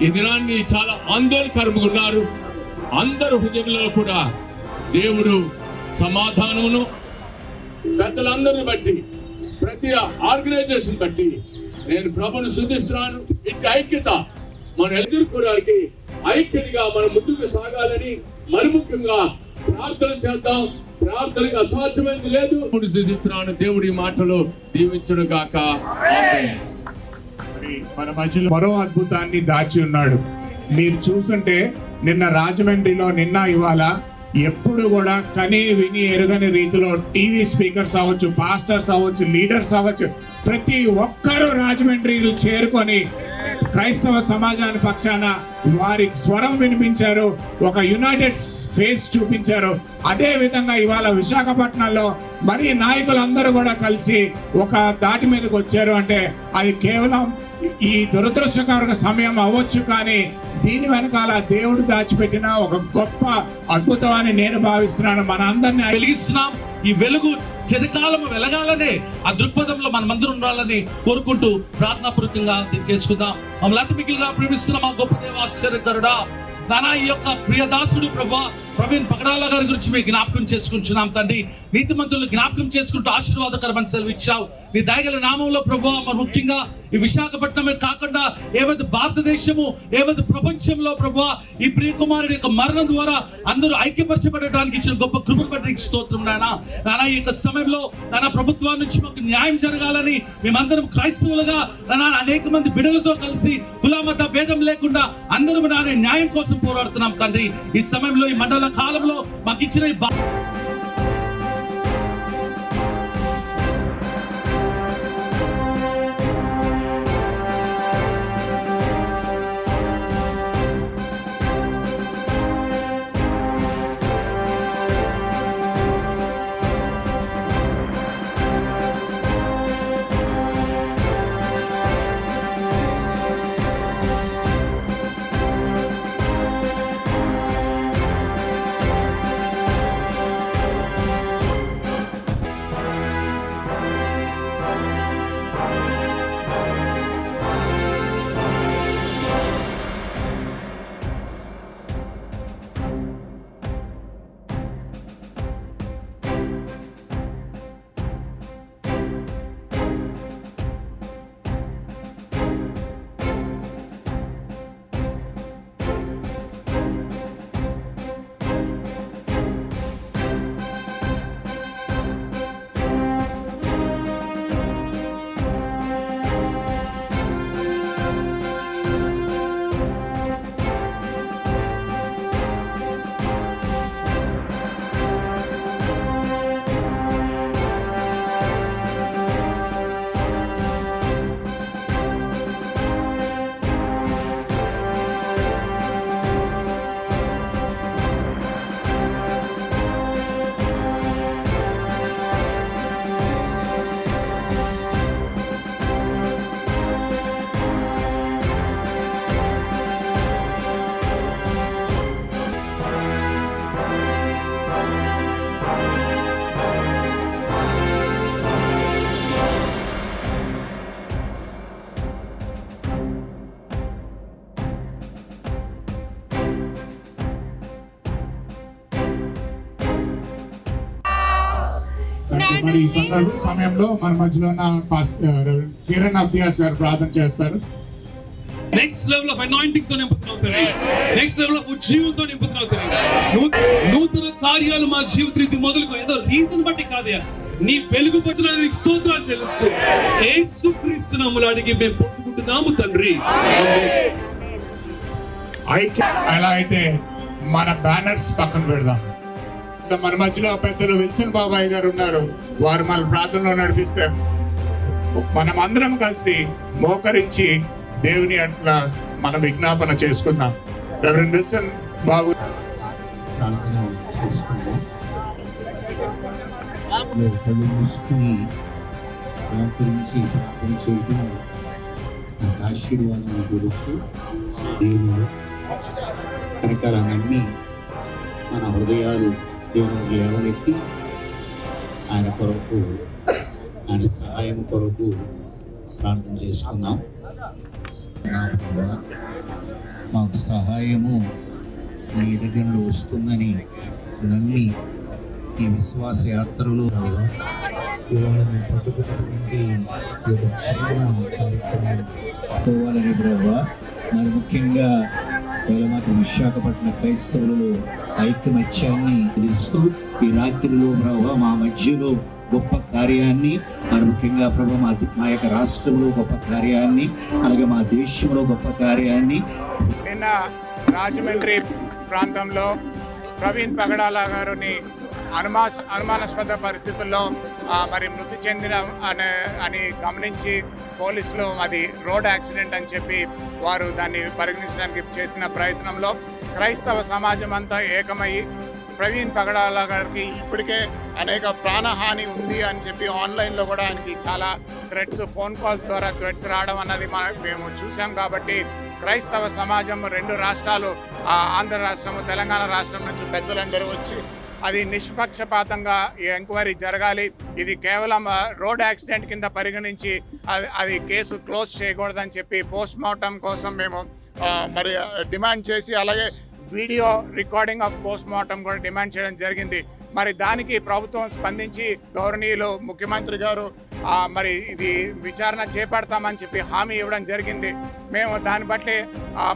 ఈ దినాన్ని చాలా ఆందోళనకరంగా ఉన్నారు. అందరు హృదయంలో కూడా దేవుడు సమాధానమును పెద్దలందరిని బట్టి, ప్రతి ఆర్గనైజేషన్ బట్టి నేను ప్రభుని స్తుతిస్తున్నాను. ఇటు ఐక్యత మనం ఎదుర్కోవడానికి ఐక్యతగా మనం ముందుకు సాగాలని మరి ముఖ్యంగా ప్రార్థన చేద్దాం. ప్రార్థనకు అసాధ్యమైనది లేదు. స్తుతిస్తున్నాను. దేవుడి మాటలు దీవించును గాక. ఆమేన్. మన మధ్యలో మరో అద్భుతాన్ని దాచి ఉన్నాడు. మీరు చూస్తుంటే నిన్న రాజమండ్రిలో ఇవాళ ఎప్పుడు కూడా కని విని ఎరుగని రీతిలో టీవీ స్పీకర్స్ అవ్వచ్చు, పాస్టర్స్ అవ్వచ్చు, లీడర్స్ అవ్వచ్చు, ప్రతి ఒక్కరూ రాజమండ్రిలో చేరుకొని క్రైస్తవ సమాజాన్ని పక్షాన వారి స్వరం వినిపించారు. ఒక యునైటెడ్ ఫేస్ చూపించారు. అదే విధంగా ఇవాళ విశాఖపట్నంలో మరి నాయకులందరూ కూడా కలిసి ఒక దాటి మీదకి వచ్చారు. అంటే అది కేవలం ఈ దురదృష్టకర సమయం అవ్వచ్చు, కానీ దీని వెనకాల దేవుడు దాచిపెట్టిన ఒక గొప్ప అద్భుతం అని నేను భావిస్తున్నాను. మన అందరినీ వెలిగిస్తున్నాం. ఈ వెలుగు చిరకాలం వెలగాలనే ఆ దృక్పథంలో మనమందరం ఉండాలని కోరుకుంటూ ప్రార్థనాపూర్వకంగా చేసుకుందాం. మమ్మల్ని అతి మిగిలిగా ప్రేమిస్తున్న మా గొప్ప దేవ, ఆశ్చర్యకరుడా నానా, ఈ యొక్క ప్రియదాసుడు ప్రవీణ్ పగడాల గారి గురించి మేము జ్ఞాపకం చేసుకుంటున్నాం తండ్రి. నీతిమంతులు జ్ఞాపకం చేసుకుంటూ ఆశీర్వాదకరమైన సెలవు ఇచ్చావు. నీ దయగల నామంలో ప్రభువా, మరి ముఖ్యంగా ఈ విశాఖపట్నమే కాకుండా ఏవైతే భారతదేశము, ఏవైతే ప్రపంచంలో ప్రభువా ఈ ప్రియకుమారుడి యొక్క మరణం ద్వారా అందరూ ఐక్యపరచబడడానికి ఇచ్చిన గొప్ప కృపను బట్టి నీకు స్తోత్రం నాయనా. నానా, ఈ యొక్క సమయంలో నానా ప్రభుత్వం నుంచి మాకు న్యాయం జరగాలని మేమందరం క్రైస్తవులుగా నానా అనేక మంది బిడ్డలతో కలిసి కులమత భేదం లేకుండా అందరం నానే న్యాయం కోసం పోరాడుతున్నాం తండ్రి. ఈ సమయంలో ఈ మండల కాలంలో మాకు ఇచ్చిన ఈ మరి ఈ సమయంలో మన మధ్యలో ఉన్న కిరణ్ అబ్దియాస్ గారు ప్రార్థన చేస్తారు. నెక్స్ట్ లెవెల్ ఆఫ్ అనాయింటింగ్ తో నింపుతున్నావు తండ్రి. నెక్స్ట్ లెవెల్ ఆఫ్ జీవంతో నింపుతున్నావు తండ్రి. నూతన కార్యాలు మా జీవిత రీతి మొదలుకో. ఏదో రీజన్ బట్టి కాదయా, నీ వెలుగు పట్టిన నీకు స్తోత్రాలు చెల్లిస్తూ యేసుక్రీస్తు నామములో అడిగి మేము పొందుకుంటున్నాము తండ్రి. అలా అయితే మన బ్యానర్స్ పక్కన పెడదాం. మన మధ్యలో పెద్దలు విల్సన్ బాబాయ్ గారు ఉన్నారు. వారు మన ప్రార్థనలో నడిపిస్తే మనం అందరం కలిసి మోకరించి దేవుని అట్లా మన విజ్ఞాపన చేసుకుందాం. రెవరెండ్ విల్సన్ బాబు ప్రార్థన చేసుకుందాం. కళ్ళు మూసుకుని గురించి ప్రార్థన చేయడం నాకు ఆశీర్వాదం తెలుసు. దేవుడు కనుక నమ్మి మన హృదయాలు దేవుని లేవనెత్తి ఆయన కొరకు, ఆయన సహాయం కొరకు ప్రార్థన చేసుకుందాం. నా ప్రభువా, మాకు సహాయము నీ దగ్గర నుండి వస్తుందని నమ్మి ఈ విశ్వాస యాత్రలో ఇవాళ మేము పట్టుకున్నటువంటి ఈ యొక్క చిన్న కార్యక్రమం పోవాలని ప్రభువా, మరి ముఖ్యంగా ఇవాళ మాకు విశాఖపట్నం క్రైస్తవులలో ఐక్యమత్యాన్ని ఇస్తూ ఈ రాత్రిలో ప్రభువా మా మధ్యలో గొప్ప కార్యాన్ని, మరి ముఖ్యంగా ప్రభు మా యొక్క రాష్ట్రంలో గొప్ప కార్యాన్ని, అలాగే మా దేశంలో గొప్ప కార్యాన్ని నిన్న రాజమండ్రి ప్రాంతంలో ప్రవీణ్ పగడాల గారిని అనుమానాస్పద పరిస్థితుల్లో మరి మృతి చెందిన అని గమనించి పోలీసులు అది రోడ్ యాక్సిడెంట్ అని చెప్పి వారు దాన్ని పరిగణించడానికి చేసిన ప్రయత్నంలో క్రైస్తవ సమాజం అంతా ఏకమయ్యి ప్రవీణ్ పగడాల గారికి ఇప్పటికే అనేక ప్రాణహాని ఉంది అని చెప్పి ఆన్లైన్లో కూడా ఆయనకి చాలా థ్రెట్స్, ఫోన్ కాల్స్ ద్వారా థ్రెట్స్ రావడం అన్నది మేము చూసాం. కాబట్టి క్రైస్తవ సమాజం రెండు రాష్ట్రాలు, ఆంధ్ర రాష్ట్రము, తెలంగాణ రాష్ట్రం నుంచి పెద్దలందరూ వచ్చి అది నిష్పక్షపాతంగా ఈ ఎంక్వైరీ జరగాలి, ఇది కేవలం రోడ్ యాక్సిడెంట్ కింద పరిగణించి అది కేసు క్లోజ్ చేయకూడదని చెప్పి పోస్ట్ మార్టం కోసం మేము మరి డిమాండ్ చేసి, అలాగే video recording of post mortem కూడా డిమాండ్ చేయడం జరిగింది. మరి దానికి ప్రభుత్వం స్పందించి గౌరవనీయులు ముఖ్యమంత్రి గారు మరి ఇది విచారణ చేపడతామని చెప్పి హామీ ఇవ్వడం జరిగింది. మేము దాన్ని బట్టి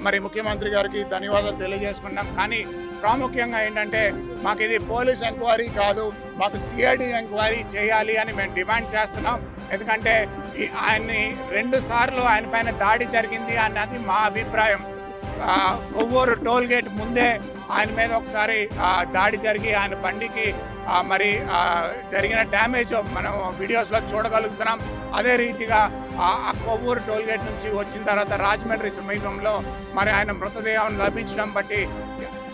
మరి ముఖ్యమంత్రి గారికి ధన్యవాదాలు తెలియజేసుకున్నాం. కానీ ప్రాముఖ్యంగా ఏంటంటే మాకు ఇది పోలీస్ ఎంక్వైరీ కాదు, మాకు సిఐడి ఎంక్వైరీ చేయాలి అని మేము డిమాండ్ చేస్తున్నాం. ఎందుకంటే ఆయన్ని 2 సార్లు ఆయన పైన దాడి జరిగింది అన్నది మా అభిప్రాయం. కొవ్వూరు టోల్ గేట్ ముందే ఆయన మీద ఒకసారి దాడి జరిగి ఆయన బండికి మరి జరిగిన డ్యామేజ్ మనం వీడియోస్లో చూడగలుగుతున్నాం. అదే రీతిగా ఆ కొవ్వూరు టోల్ గేట్ నుంచి వచ్చిన తర్వాత రాజమండ్రి సమీపంలో మరి ఆయన మృతదేహం లభించడం బట్టి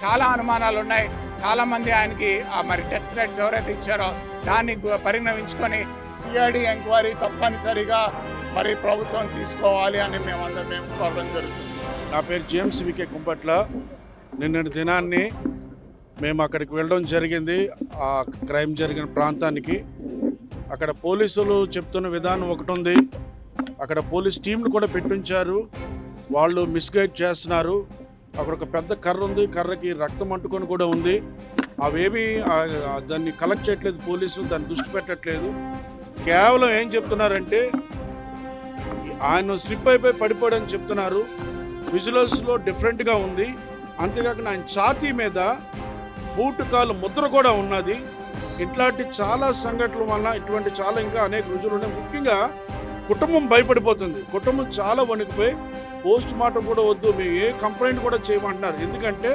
చాలా అనుమానాలు ఉన్నాయి. చాలామంది ఆయనకి మరి డెత్ థ్రెట్స్ ఎవరైతే ఇచ్చారో దాన్ని పరిగణించుకొని సిఐడి ఎంక్వైరీ తప్పనిసరిగా మరి ప్రభుత్వం తీసుకోవాలి అని మేము కోరడం జరుగుతుంది. నా పేరు జేమ్స్ వికే కుంపట్ల. నిన్నటి దినాన్ని మేము అక్కడికి వెళ్ళడం జరిగింది, ఆ క్రైమ్ జరిగిన ప్రాంతానికి. అక్కడ పోలీసులు చెప్తున్న విధానం ఒకటి ఉంది, అక్కడ పోలీస్ టీంను కూడా పెట్టించారు, వాళ్ళు మిస్గైడ్ చేస్తున్నారు. అక్కడ ఒక పెద్ద కర్ర ఉంది, కర్రకి రక్తం అంటుకొని కూడా ఉంది. అవేమీ దాన్ని కలెక్ట్ చేయట్లేదు పోలీసులు, దాన్ని దృష్టి పెట్టట్లేదు. కేవలం ఏం చెప్తున్నారంటే ఆయన స్లిప్ అయిపోయి పడిపోయాడని చెప్తున్నారు. విజువల్స్లో డిఫరెంట్గా ఉంది. అంతేకాకుండా ఆయన ఛాతీ మీద బూటు కాలు ముద్ర కూడా ఉన్నది. ఇట్లాంటి చాలా సంఘటనల వలన ఇటువంటి చాలా ఇంకా అనేక రుజువులు ఉన్నాయి. ముఖ్యంగా కుటుంబం భయపడిపోతుంది, కుటుంబం చాలా వణికిపోయి పోస్ట్ మార్టం కూడా వద్దు, మేము ఏ కంప్లైంట్ కూడా చేయమంటున్నారు. ఎందుకంటే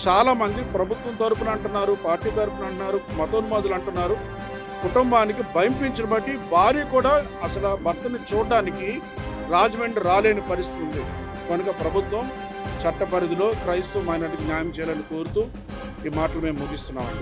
చాలామంది ప్రభుత్వం తరపున అంటున్నారు, పార్టీ తరపున అంటున్నారు, మతోన్మాదులు అంటున్నారు. కుటుంబానికి భయం పెంచిన బట్టి భార్య కూడా అసలు భర్తని చూడడానికి రాజమండ్రి రాలేని పరిస్థితి ఉంది. కనుక ప్రభుత్వం చట్ట పరిధిలో క్రైస్తవ మైనారిటీకి న్యాయం చేయాలని కోరుతూ ఈ మాటలు మేము ముగిస్తున్నామండి.